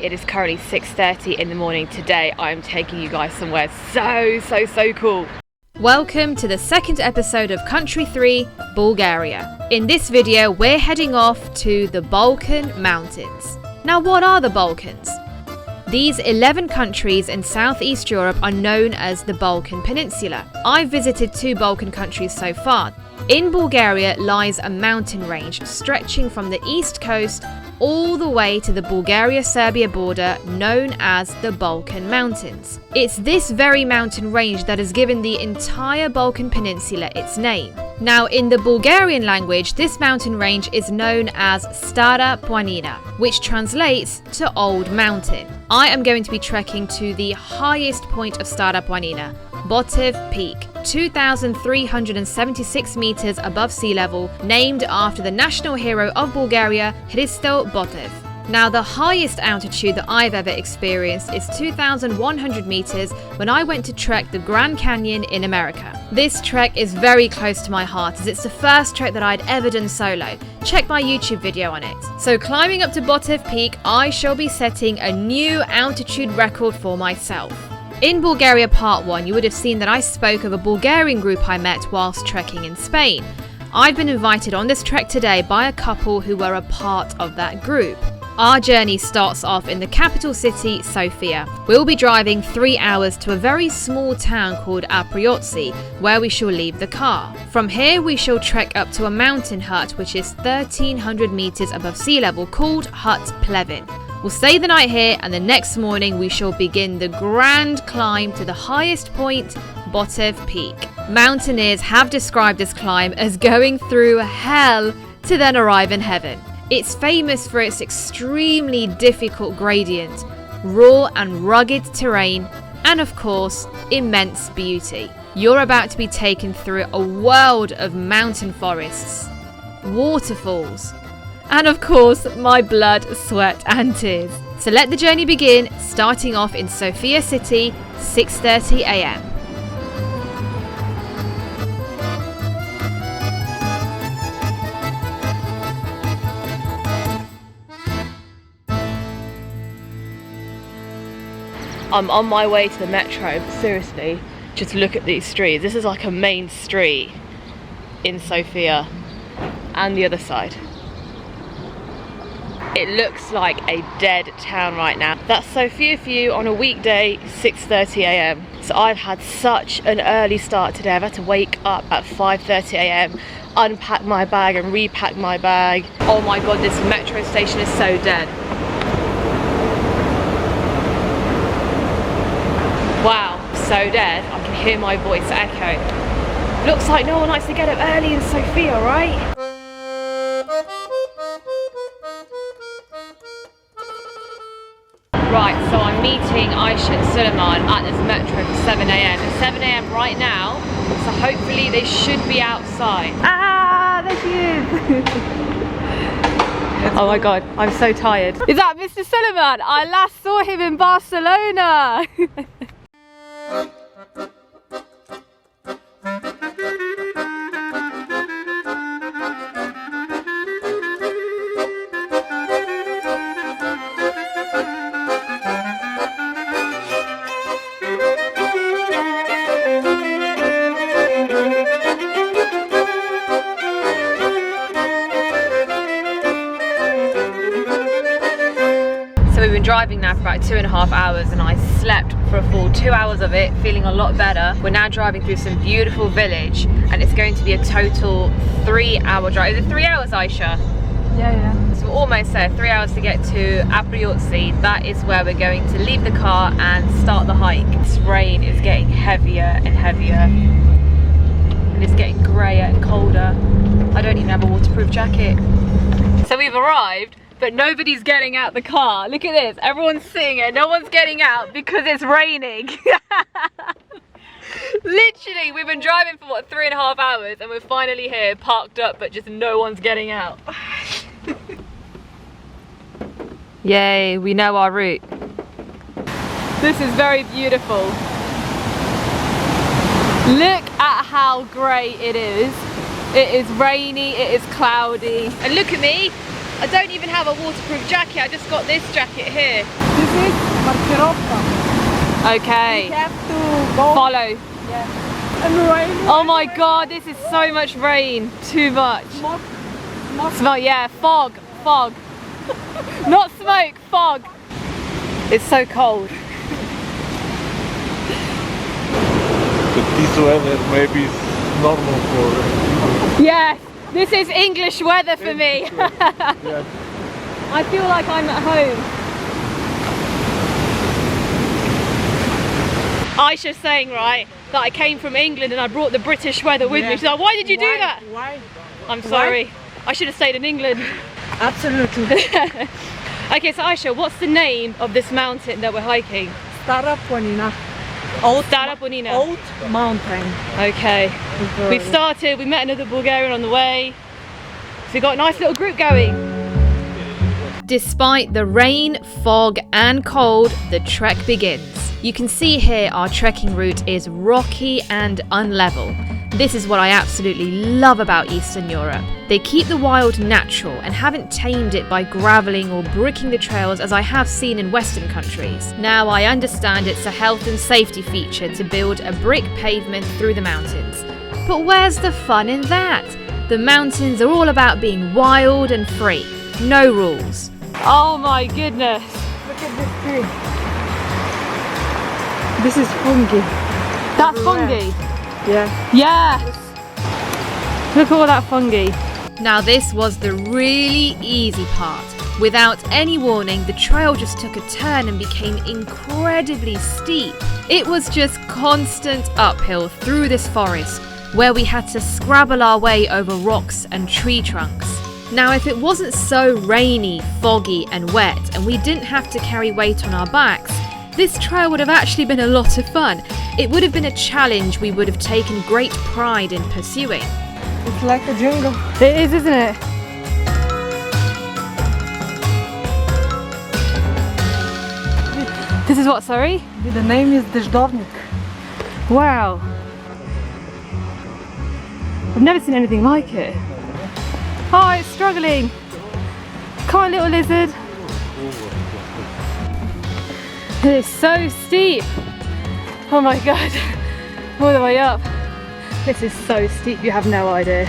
It is currently 6:30 in the morning. Today I am taking you guys somewhere so cool. Welcome to the second episode of Country 3, Bulgaria. In this video we're heading off to the Balkan Mountains. Now what are the Balkans? These 11 countries in Southeast Europe are known as the Balkan Peninsula. I've visited 2 Balkan countries so far. In Bulgaria lies a mountain range stretching from the east coast all the way to the Bulgaria-Serbia border, known as the Balkan Mountains. It's this very mountain range that has given the entire Balkan Peninsula its name. Now, in the Bulgarian language, this mountain range is known as Stara Planina, which translates to Old Mountain. I am going to be trekking to the highest point of Stara Planina, Botev Peak, 2,376 meters above sea level, named after the national hero of Bulgaria, Hristo Botev. Now, the highest altitude that I've ever experienced is 2,100 meters when I went to trek the Grand Canyon in America. This trek is very close to my heart as it's the first trek that I'd ever done solo. Check my YouTube video on it. So climbing up to Botev Peak, I shall be setting a new altitude record for myself. In Bulgaria Part 1, you would have seen that I spoke of a Bulgarian group I met whilst trekking in Spain. I've been invited on this trek today by a couple who were a part of that group. Our journey starts off in the capital city, Sofia. We'll be driving 3 hours to a very small town called Apriotsi, where we shall leave the car. From here, we shall trek up to a mountain hut which is 1,300 meters above sea level called Hut Plevin. We'll stay the night here, and the next morning we shall begin the grand climb to the highest point, Botev Peak. Mountaineers have described this climb as going through hell to then arrive in heaven. It's famous for its extremely difficult gradient, raw and rugged terrain, and of course, immense beauty. You're about to be taken through a world of mountain forests, waterfalls, and of course, my blood, sweat and tears. So let the journey begin, starting off in Sofia City, 6:30 a.m. I'm on my way to the metro, but seriously, just look at these streets. This is like a main street in Sofia and the other side. It looks like a dead town right now. That's Sofia for you on a weekday, 6:30 a.m. So I've had such an early start today. I've had to wake up at 5:30 a.m, unpack my bag and repack my bag. Oh my god, this metro station is so dead. Wow, so dead. I can hear my voice echo. Looks like no one likes to get up early in Sofia, right? Right, so I'm meeting Aisha and Suleiman at this metro for 7 a.m. It's 7 a.m. right now, so hopefully they should be outside. Ah, there she is! Oh my god, I'm so tired. Is that Mr. Suleiman? I last saw him in Barcelona! So we've been driving now for about 2.5 hours and I slept for a full 2 hours of it, feeling a lot better. We're now driving through some beautiful village and it's going to be a total 3-hour drive. Is it 3 hours, Aisha? Yeah. So we're almost there, 3 hours to get to Apriotsi. That is where we're going to leave the car and start the hike. This rain is getting heavier and heavier and it's getting greyer and colder. I don't even have a waterproof jacket. So we've arrived, but nobody's getting out the car. Look at this, everyone's sitting here, no one's getting out because it's raining. Literally, we've been driving for what, 3.5 hours and we're finally here, parked up, but just no one's getting out. Yay, we know our route. This is very beautiful. Look at how grey it is. It is rainy, it is cloudy. And look at me, I don't even have a waterproof jacket, I just got this jacket here. This is markirovka. Okay. We have to go. Follow. Yeah. And rain. Oh my god, this is so much rain. Too much. Smoke. Smell, yeah, fog. Not smoke, fog. It's so cold. But this weather maybe is normal for Yes, this is English weather for me. yeah. I feel like I'm at home. Aisha's saying, right, that I came from England and I brought the British weather with me. She's like, why did you do that? Why? I'm sorry. I should have stayed in England. Absolutely. Okay, so Aisha, what's the name of this mountain that we're hiking? Stara planina. Old mountain. Okay. We've started, we met another Bulgarian on the way. So we got a nice little group going. Despite the rain, fog and cold, the trek begins. You can see here our trekking route is rocky and unlevel. This is what I absolutely love about Eastern Europe. They keep the wild natural and haven't tamed it by gravelling or bricking the trails as I have seen in Western countries. Now I understand it's a health and safety feature to build a brick pavement through the mountains. But where's the fun in that? The mountains are all about being wild and free. No rules. Oh my goodness. Look at this tree. This is fungi. That's fungi? Yeah. Yeah. Look at all that fungi. Now this was the really easy part. Without any warning, the trail just took a turn and became incredibly steep. It was just constant uphill through this forest, where we had to scrabble our way over rocks and tree trunks. Now if it wasn't so rainy, foggy and wet, and we didn't have to carry weight on our backs, this trail would have actually been a lot of fun. It would have been a challenge we would have taken great pride in pursuing. It's like a jungle. It is, isn't it? This is what, sorry? The name is Deždovnik. Wow. I've never seen anything like it. Oh, it's struggling. Come on, little lizard. It is so steep. Oh my god. All the way up. This is so steep, you have no idea.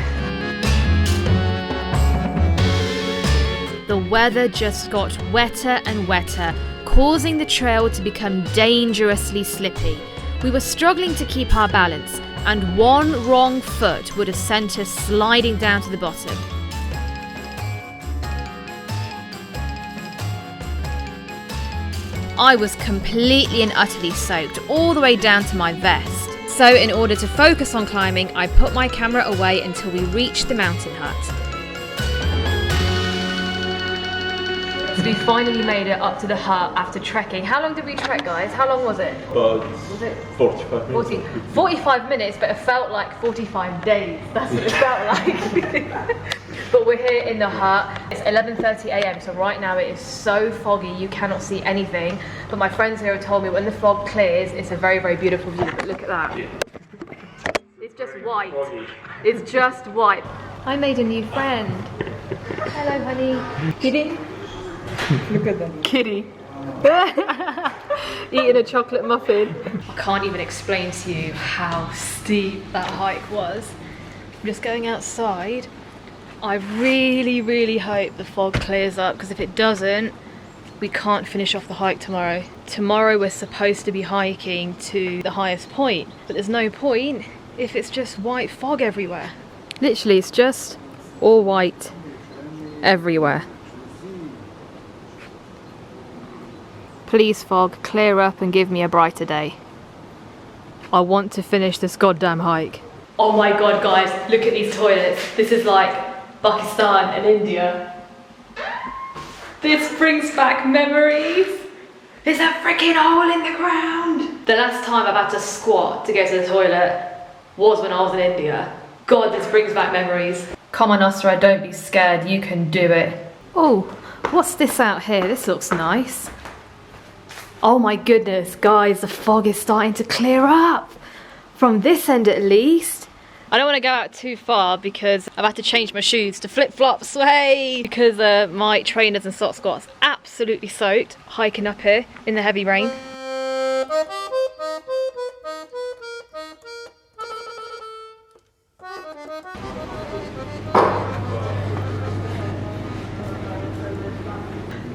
The weather just got wetter and wetter, causing the trail to become dangerously slippy. We were struggling to keep our balance, and one wrong foot would have sent us sliding down to the bottom. I was completely and utterly soaked all the way down to my vest. So in order to focus on climbing, I put my camera away until we reached the mountain hut. So we finally made it up to the hut after trekking. How long did we trek, guys? How long was it? About Was it 45 minutes. 45 minutes, but it felt like 45 days. That's what it felt like. But we're here in the hut. It's 11:30 a.m. so right now it is so foggy you cannot see anything. But my friends here have told me when the fog clears, it's a very, very beautiful view. But look at that. It's just white. It's just white. I made a new friend. Hello, honey. Kitty? Look at that. Kitty. Eating a chocolate muffin. I can't even explain to you how steep that hike was. I'm just going outside. I really, really hope the fog clears up, because if it doesn't, we can't finish off the hike tomorrow. Tomorrow we're supposed to be hiking to the highest point, but there's no point if it's just white fog everywhere. Literally, it's just all white everywhere. Please, fog, clear up and give me a brighter day. I want to finish this goddamn hike. Oh my god, guys, look at these toilets. This is like Pakistan and India. This brings back memories. There's a freaking hole in the ground. The last time I've had to squat to go to the toilet was when I was in India. God, this brings back memories. Come on, Asra, don't be scared. You can do it. Oh, what's this out here? This looks nice. Oh my goodness, guys, the fog is starting to clear up. From this end at least. I don't want to go out too far because I've had to change my shoes to flip-flops, way, because my trainers and socks got absolutely soaked hiking up here in the heavy rain.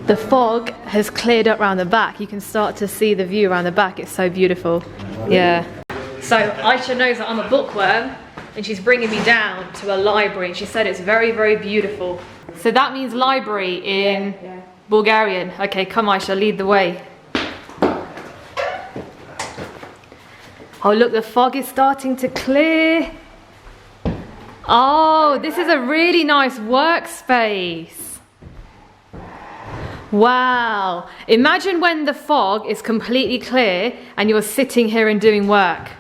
The fog has cleared up around the back. You can start to see the view around the back. It's so beautiful. Yeah. So Aisha knows that I'm a bookworm and she's bringing me down to a library and she said it's very, very beautiful. So that means library in Bulgarian. Okay, come Aisha, lead the way. Oh look, the fog is starting to clear. Oh, this is a really nice workspace. Wow. Imagine when the fog is completely clear and you're sitting here and doing work.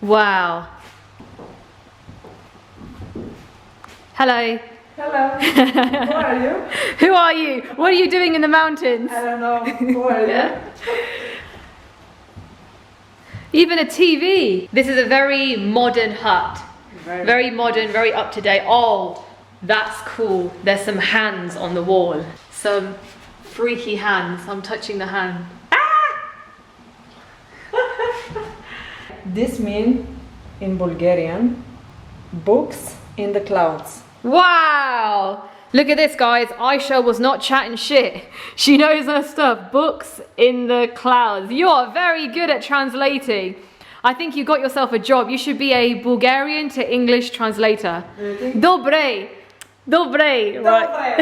Wow. Hello. Hello. Who are you? Who are you? What are you doing in the mountains? I don't know. Who are you? Even a TV. This is a very modern hut. Very modern, very up to date. Oh, that's cool. There's some hands on the wall. Some freaky hands. I'm touching the hand. This means in Bulgarian, books in the clouds. Wow! Look at this, guys. Aisha was not chatting shit. She knows her stuff. Books in the clouds. You are very good at translating. I think you got yourself a job. You should be a Bulgarian to English translator. Dobre. Dobre. Right.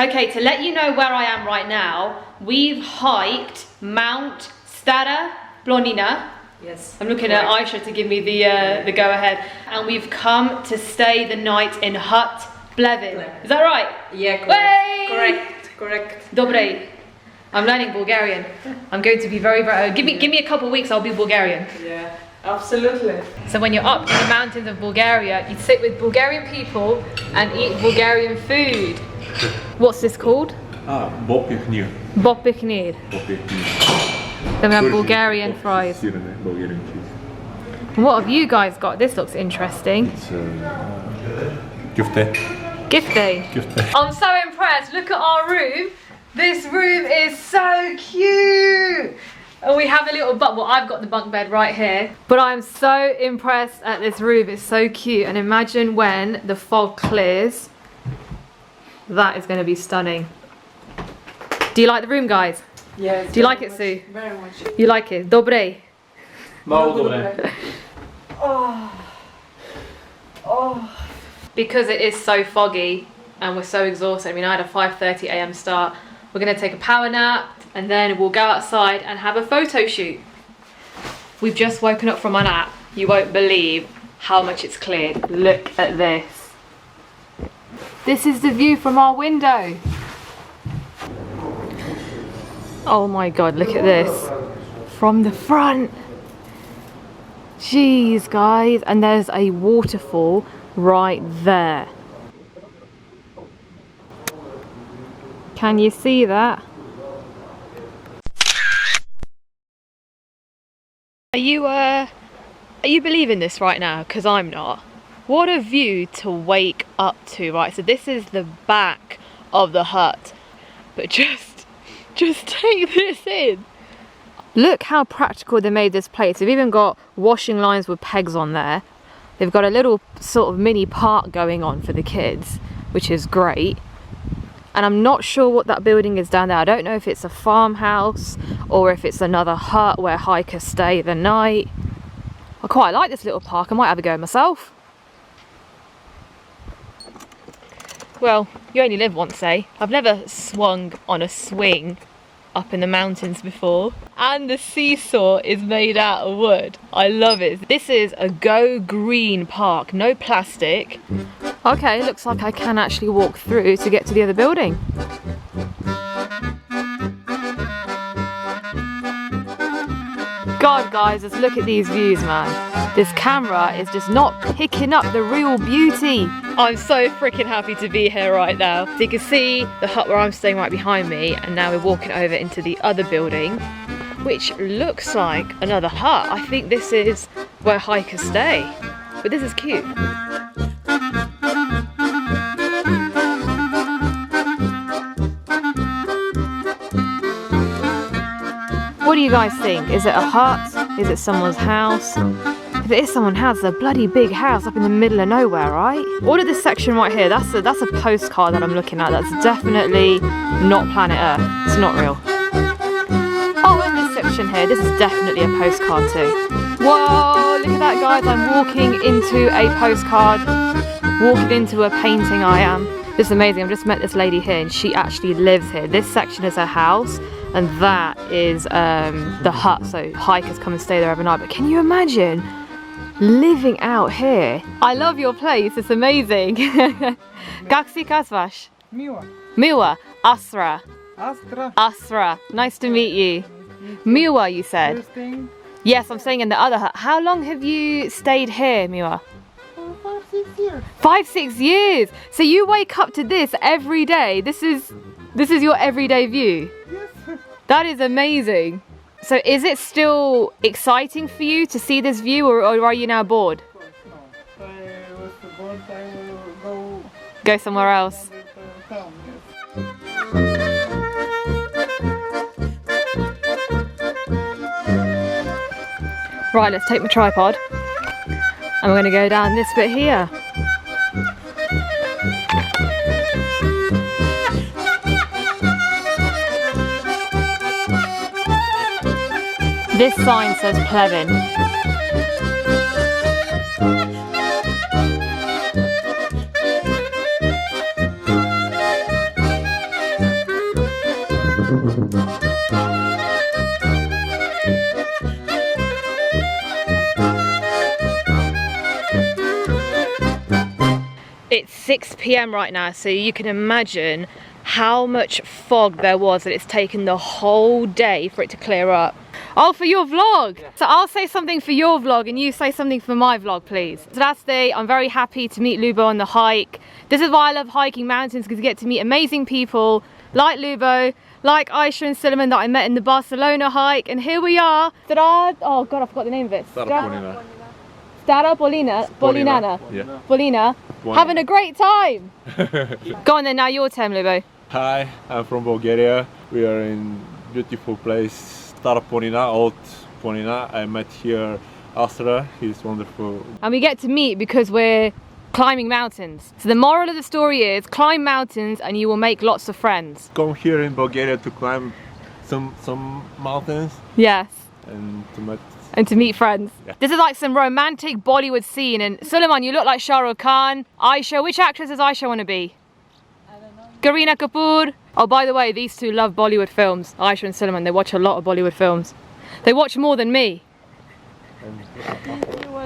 Okay, to let you know where I am right now, we've hiked Mount Stara Planina. Yes. I'm looking at Aisha to give me the go ahead. And we've come to stay the night in Hut Blevin. Is that right? Yeah, correct. Correct. Dobre. I'm learning Bulgarian. I'm going to be very, very... Give me a couple of weeks, I'll be Bulgarian. Yeah, absolutely. So when you're up in the mountains of Bulgaria, you sit with Bulgarian people and eat Bulgarian food. What's this called? Bopiknir. Bopiknir. Then we have Bulgarian fries. Bulgarian cheese. What have you guys got? This looks interesting. It's Gifte. Gifte. I'm so impressed. Look at our room. This room is so cute. And we have a little bunk. Well, I've got the bunk bed right here. But I'm so impressed at this room. It's so cute. And imagine when the fog clears. That is going to be stunning. Do you like the room, guys? Yes. Do you like it, Sue? Very much. You like it? Dobre. Because it is so foggy and we're so exhausted. I mean, I had a 5:30 a.m. start. We're going to take a power nap and then we'll go outside and have a photo shoot. We've just woken up from our nap. You won't believe how much it's cleared. Look at this. This is the view from our window. Oh my God, look at this. From the front. Jeez, guys. And there's a waterfall right there. Can you see that? Are you believing this right now? Because I'm not. What a view to wake up to, right? So this is the back of the hut. But just take this in. Look how practical they made this place. They've even got washing lines with pegs on there. They've got a little sort of mini park going on for the kids, which is great. And I'm not sure what that building is down there. I don't know if it's a farmhouse or if it's another hut where hikers stay the night. I quite like this little park. I might have a go myself. Well, you only live once, eh? I've never swung on a swing up in the mountains before. And the seesaw is made out of wood. I love it. This is a Go Green park, no plastic. Okay, looks like I can actually walk through to get to the other building. God, guys, just look at these views, man. This camera is just not picking up the real beauty. I'm so freaking happy to be here right now. So you can see the hut where I'm staying right behind me, and now we're walking over into the other building, which looks like another hut. I think this is where hikers stay. But this is cute. What do you guys think? Is it a hut? Is it someone's house? If it is someone's house, it's a bloody big house up in the middle of nowhere, right? All of this section right here, that's a postcard that I'm looking at. That's definitely not planet Earth. It's not real. Oh, and this section here, this is definitely a postcard too. Whoa, look at that, guys. I'm walking into a postcard, walking into a painting I am. This is amazing. I've just met this lady here and she actually lives here. This section is her house and that is the hut, so hikers come and stay there overnight. But can you imagine living out here? I love your place, it's amazing. Как си казваш? Mila. Miła, Asra. Astra. Asra, nice to meet you. Miła, you said? Yes, I'm staying in the other hut. How long have you stayed here, Miła? 5-6 years. 5-6 years. So you wake up to this every day. This is your everyday view. Yes. That is amazing. So is it still exciting for you to see this view, or are you now bored? No. I was bored. I will Go somewhere else. go town. Right, let's take my tripod. And we're going to go down this bit here. This sign says Plevin. It's 6 p.m. right now, so you can imagine how much fog there was that it's taken the whole day for it to clear up. Oh, for your vlog! So I'll say something for your vlog and you say something for my vlog, please. So that's the, I'm very happy to meet Lubo on the hike. This is why I love hiking mountains, because you get to meet amazing people like Lubo, like Aisha and Suleiman that I met in the Barcelona hike, and here we are. Oh god, I forgot the name of it. Stara Polinana. Yeah. Polina. Having a great time! Go on then, now your turn, Lubo. Hi, I'm from Bulgaria. We are in beautiful place, Stara Ponina, Old Ponina. I met here Asra, he's wonderful. And we get to meet because we're climbing mountains. So the moral of the story is, climb mountains and you will make lots of friends. Come here in Bulgaria to climb some mountains Yes. and to meet friends. Yeah. This is like some romantic Bollywood scene, and Suleiman, you look like Shah Rukh Khan. Aisha, which actress does Aisha want to be? I don't know. Kareena Kapoor. Oh, by the way, these two love Bollywood films. Aisha and Suleiman, they watch a lot of Bollywood films. They watch more than me.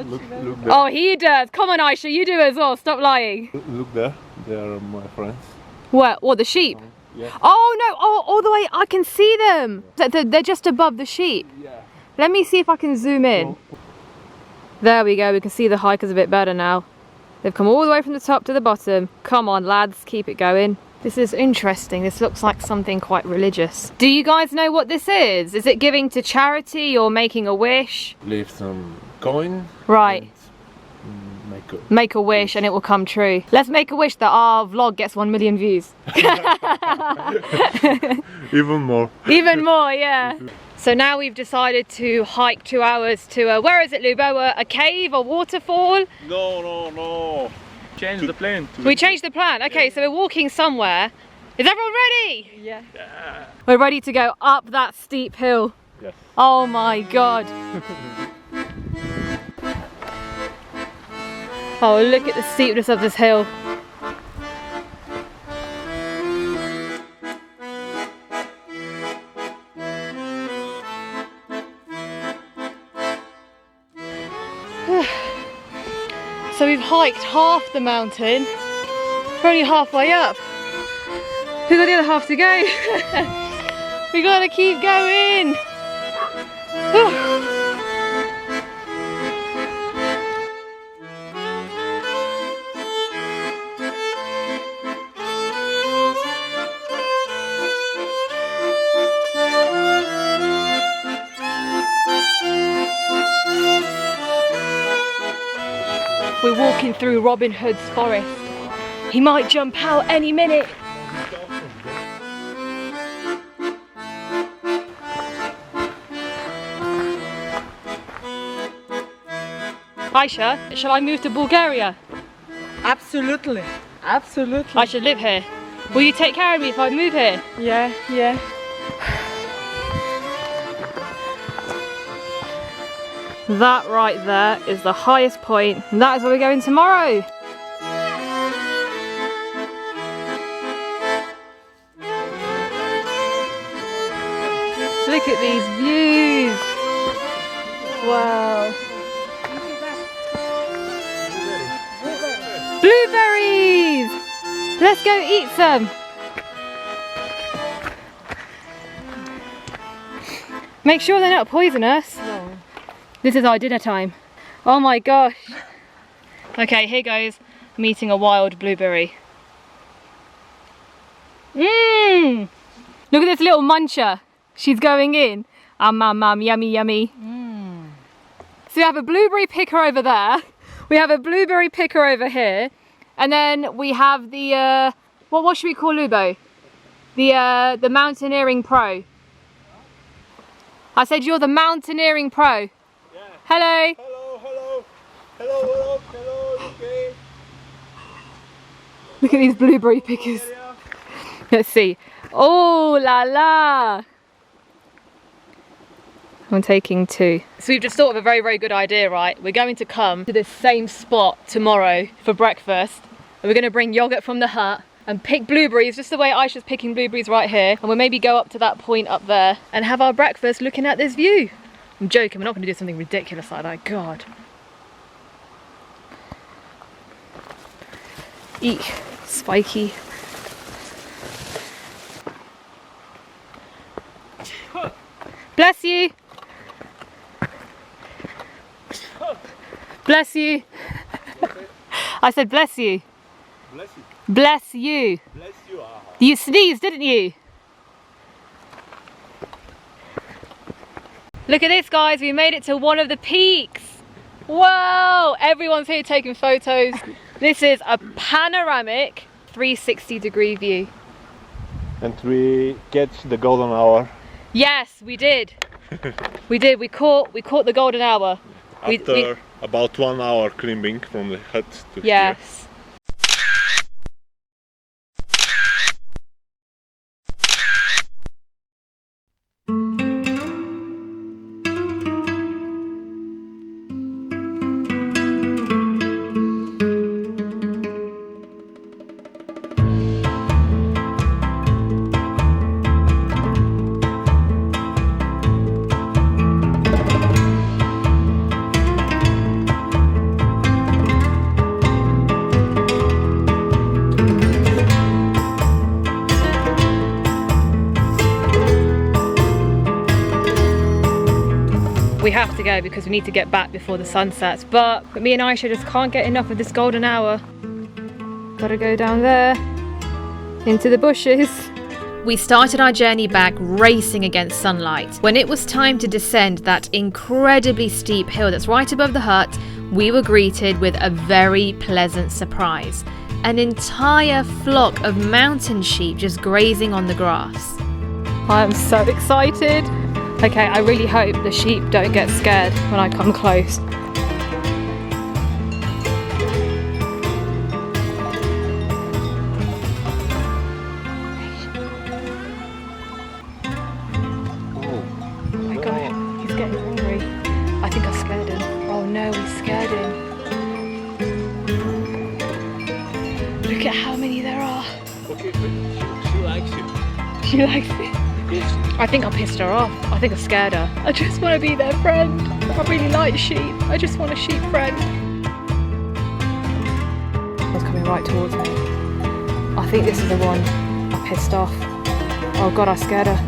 Look there. Oh, he does. Come on, Aisha, you do as well. Stop lying. Look there, they are my friends. What, the sheep? Yeah. Oh no, oh, all the way, I can see them. They're just above the sheep. Yeah. Let me see if I can zoom in. There we go, we can see the hikers a bit better now. They've come all the way from the top to the bottom. Come on lads, keep it going. This is interesting, this looks like something quite religious. Do you guys know what this is? Is it giving to charity or making a wish? Leave some coin. Right. And make a wish and it will come true. Let's make a wish that our vlog gets 1 million views. Even more. Even more, yeah. So now we've decided to hike 2 hours to where is it, Lubo? A cave, a waterfall? No. Change the plan. We changed the plan. Okay, so we're walking somewhere. Is everyone ready? Yeah. We're ready to go up that steep hill. Yes. Oh my god. Oh, look at the steepness of this hill. So we've hiked half the mountain. We're only halfway up. We've got the other half to go. We gotta keep going. walking through Robin Hood's forest. He might jump out any minute. Aisha, shall I move to Bulgaria? Absolutely. Absolutely. I should live here. Will you take care of me if I move here? Yeah, yeah. That right there is the highest point, and that is where we're going tomorrow. Look at these views. Wow. Blueberries! Let's go eat some. Make sure they're not poisonous. No. This is our dinner time. Oh my gosh. Okay, here goes. I'm eating a wild blueberry. Mmm! Look at this little muncher. She's going in. Yummy, yummy. So we have a blueberry picker over there. We have a blueberry picker over here. And then we have the, what should we call Lubo? The mountaineering pro. I said you're the mountaineering pro. Yeah. Hello. Hello, hello. Hello, hello, okay. Look at these blueberry pickers. Let's see. Oh la la. I'm taking 2. So we've just thought of a very, very good idea, right? We're going to come to this same spot tomorrow for breakfast. And we're going to bring yogurt from the hut and pick blueberries, just the way Aisha's picking blueberries right here. And we'll maybe go up to that point up there and have our breakfast looking at this view. I'm joking, we're not going to do something ridiculous like that, God. Eek, spiky. Bless you. Bless you. I said bless you. Bless you. Bless you. Bless you. You sneezed, didn't you? Look at this, guys. We made it to one of the peaks. Wow! Everyone's here taking photos. This is a panoramic 360-degree view. And we catch the golden hour. Yes, we did. We did. We caught the golden hour. After about 1 hour climbing from the hut to here. Yes. We have to go because we need to get back before the sun sets, but me and Aisha just can't get enough of this golden hour. Gotta go down there, into the bushes. We started our journey back racing against sunlight. When it was time to descend that incredibly steep hill that's right above the hut, we were greeted with a very pleasant surprise. An entire flock of mountain sheep just grazing on the grass. I am so excited. Okay, I really hope the sheep don't get scared when I come close. Oh my God, he's getting angry. I think I scared him. Oh no, we scared him. Look at how many there are. Okay, but she likes it. She likes it. I think I pissed her off. I think I scared her. I just want to be their friend. I really like sheep. I just want a sheep friend. It's coming right towards me. I think this is the one I pissed off. Oh God, I scared her.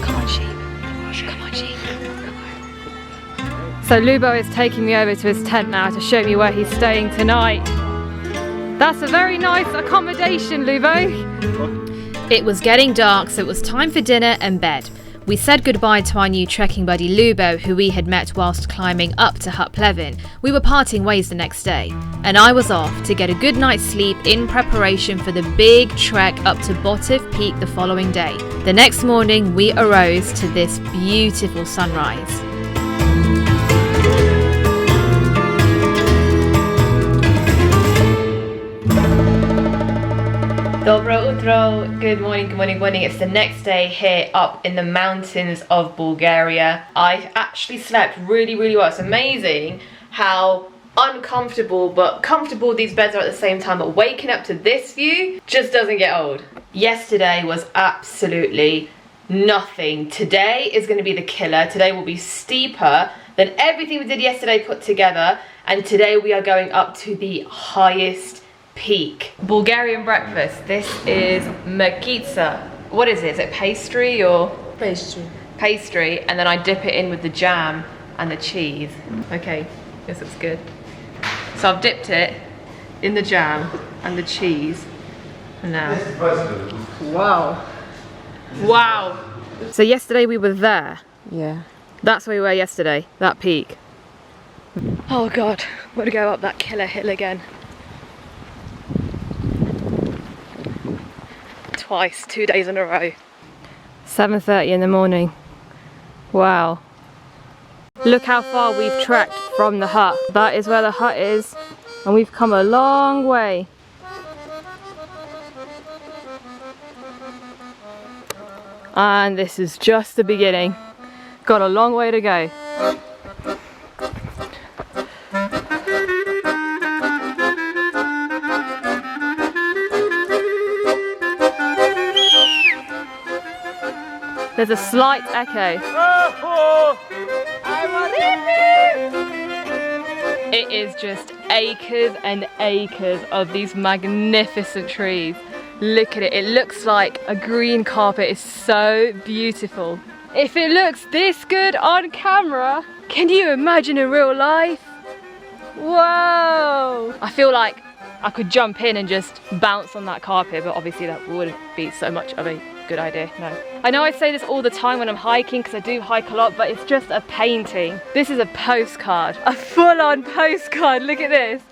Come on, sheep. Come on, sheep. Come on. So Lubo is taking me over to his tent now to show me where he's staying tonight. That's a very nice accommodation, Lubo. It was getting dark, so it was time for dinner and bed. we said goodbye to our new trekking buddy Lubo, who we had met whilst climbing up to Hut Plevin. We were parting ways the next day, and I was off to get a good night's sleep in preparation for the big trek up to Botev Peak the following day. The next morning, we arose to this beautiful sunrise. Dobro utro, good morning. It's the next day here up in the mountains of Bulgaria. I actually slept really well. It's amazing how uncomfortable but comfortable these beds are at the same time, but waking up to this view just doesn't get old. Yesterday was absolutely nothing. Today is going to be the killer. Today will be steeper than everything we did yesterday put together, and today we are going up to the highest peak. Bulgarian breakfast. This is makitsa. What is it? Is it pastry or? Pastry, and then I dip it in with the jam and the cheese. Okay, this looks good. So I've dipped it in the jam and the cheese. And now. Wow. So yesterday we were there. Yeah. That's where we were yesterday, that peak. Oh God, we're gonna go up that killer hill again. Twice, 2 days in a row. 7:30 in the morning. Wow. Look how far we've trekked from the hut. That is where the hut is, and we've come a long way. And this is just the beginning. Got a long way to go. There's a slight echo. It is just acres and acres of these magnificent trees. Look at it, it looks like a green carpet. It's so beautiful. If it looks this good on camera, can you imagine in real life? Whoa! I feel like I could jump in and just bounce on that carpet, but obviously that wouldn't be so much of a good idea, no. I know I say this all the time when I'm hiking, because I do hike a lot, but it's just a painting. This is a postcard, a full-on postcard. Look at this.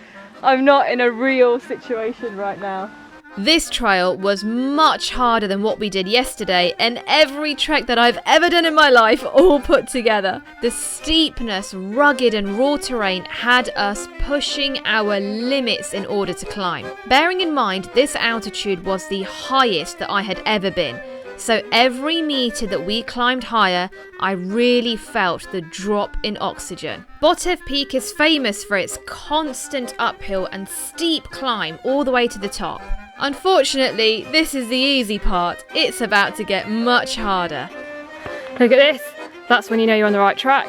I'm not in a real situation right now. This trail was much harder than what we did yesterday, and every trek that I've ever done in my life all put together. The steepness, rugged and raw terrain had us pushing our limits in order to climb. Bearing in mind this altitude was the highest that I had ever been, so every meter that we climbed higher, I really felt the drop in oxygen. Botev Peak is famous for its constant uphill and steep climb all the way to the top. Unfortunately, this is the easy part. It's about to get much harder. Look at this. That's when you know you're on the right track.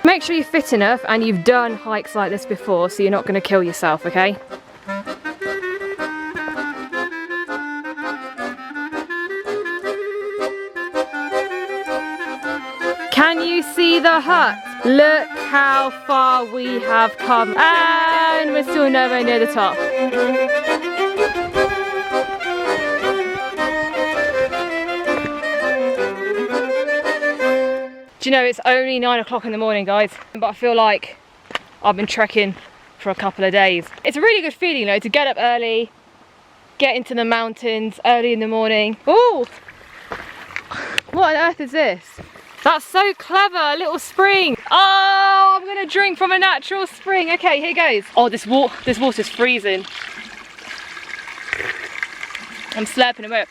Make sure you're fit enough and you've done hikes like this before, so you're not going to kill yourself, okay? Can you see the hut? Look how far we have come, and we're still nowhere near the top. Do you know, it's only 9 o'clock in the morning, guys, but I feel like I've been trekking for a couple of days. It's a really good feeling, though, to get up early, get into the mountains early in the morning. Ooh! What on earth is this? That's so clever, a little spring. Oh, I'm gonna drink from a natural spring. Okay, here goes. Oh, this water's freezing. I'm slurping a bit.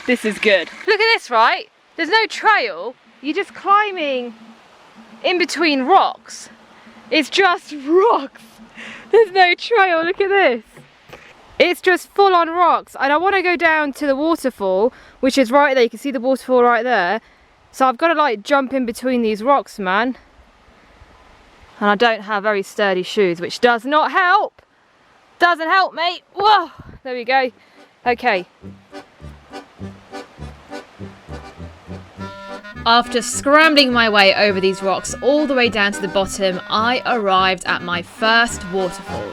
This is good. Look at this, right? There's no trail. You're just climbing in between rocks. It's just rocks. There's no trail, look at this. It's just full on rocks. And I want to go down to the waterfall, which is right there. You can see the waterfall right there. So I've got to like jump in between these rocks, man. And I don't have very sturdy shoes, which does not help. Doesn't help, mate. Whoa, there we go. Okay. After scrambling my way over these rocks all the way down to the bottom, I arrived at my first waterfall.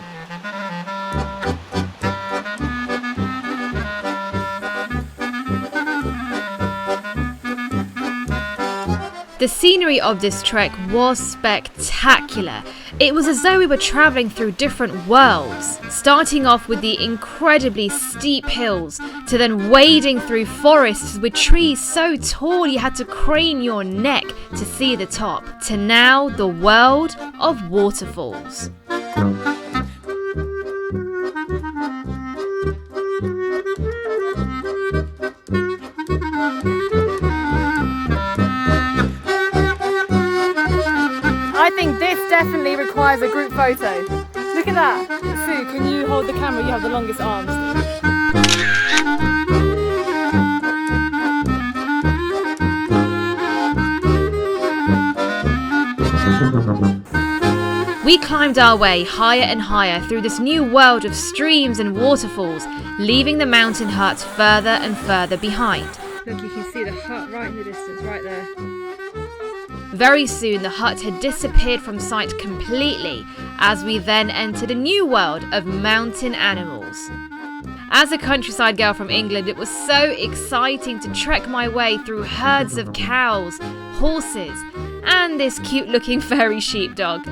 The scenery of this trek was spectacular. It was as though we were travelling through different worlds, starting off with the incredibly steep hills, to then wading through forests with trees so tall you had to crane your neck to see the top, to now the world of waterfalls. I think this definitely requires a group photo. Look at that. Sue, can you hold the camera? You have the longest arms. We climbed our way higher and higher through this new world of streams and waterfalls, leaving the mountain hut further and further behind. Look, you can see the hut right in the distance, right there. Very soon the hut had disappeared from sight completely, as we then entered a new world of mountain animals. As a countryside girl from England, it was so exciting to trek my way through herds of cows, horses, and this cute looking furry sheepdog.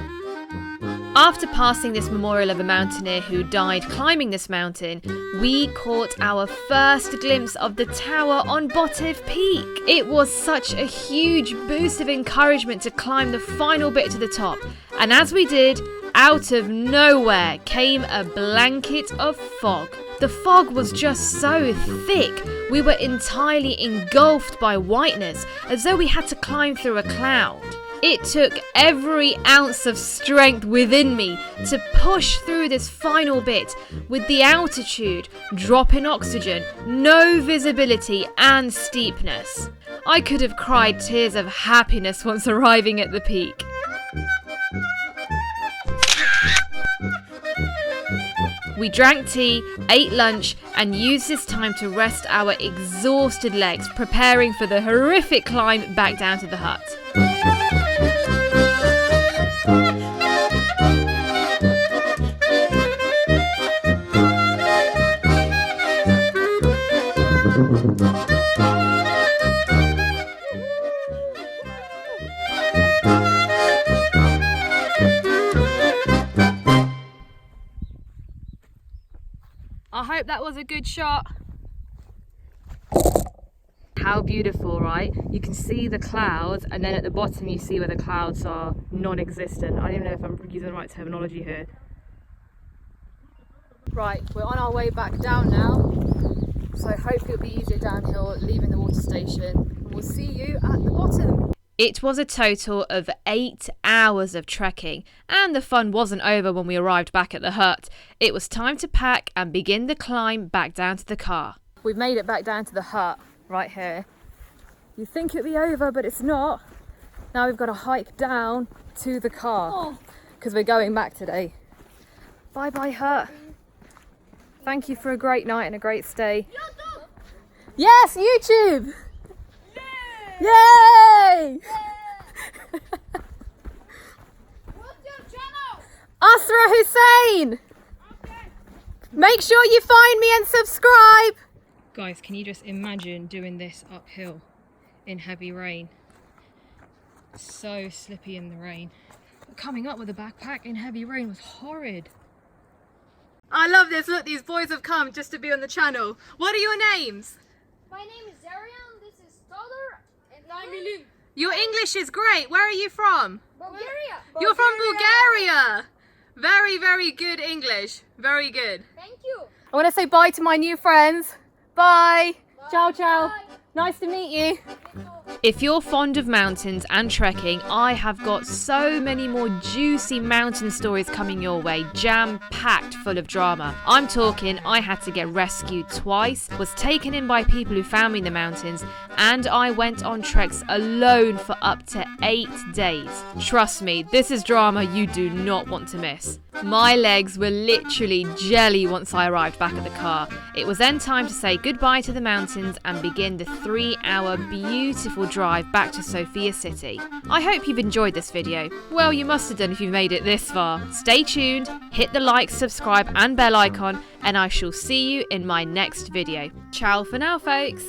After passing this memorial of a mountaineer who died climbing this mountain, we caught our first glimpse of the tower on Botev Peak. It was such a huge boost of encouragement to climb the final bit to the top, and as we did, out of nowhere came a blanket of fog. The fog was just so thick, we were entirely engulfed by whiteness, as though we had to climb through a cloud. It took every ounce of strength within me to push through this final bit with the altitude, drop in oxygen, no visibility and steepness. I could have cried tears of happiness once arriving at the peak. We drank tea, ate lunch, and used this time to rest our exhausted legs, preparing for the horrific climb back down to the hut. I hope that was a good shot. How beautiful, right? You can see the clouds, and then at the bottom you see where the clouds are non-existent. I don't even know if I'm using the right terminology here. Right, we're on our way back down now. So hopefully it'll be easier downhill, leaving the water station. We'll see you at the bottom. It was a total of 8 hours of trekking, and the fun wasn't over when we arrived back at the hut. It was time to pack and begin the climb back down to the car. We've made it back down to the hut, right here. You think it'd be over, but it's not. Now we've got to hike down to the car, because we're going back today. Bye bye hut. Thank you for a great night and a great stay. YouTube. Yes, YouTube! Yay! What's your channel? Asra Hussein! Okay. Make sure you find me and subscribe! Guys, can you just imagine doing this uphill in heavy rain? So slippy in the rain. But coming up with a backpack in heavy rain was horrid. I love this. Look, these boys have come just to be on the channel. What are your names? My name is Zarian, this is Todor, and I'm Milin. Your English is great. Where are you from? Bulgaria. You're from Bulgaria. Very, very good English. Very good. Thank you. I want to say bye to my new friends. Bye. Bye. Ciao, ciao. Bye. Nice to meet you. If you're fond of mountains and trekking, I have got so many more juicy mountain stories coming your way, jam-packed full of drama. I'm talking I had to get rescued twice, was taken in by people who found me in the mountains, and I went on treks alone for up to 8 days. Trust me, this is drama you do not want to miss. My legs were literally jelly once I arrived back at the car. It was then time to say goodbye to the mountains and begin the 3-hour beautiful drive back to Sofia City. I hope you've enjoyed this video. Well, you must have done if you've made it this far. Stay tuned, hit the like, subscribe and bell icon, and I shall see you in my next video. Ciao for now, folks.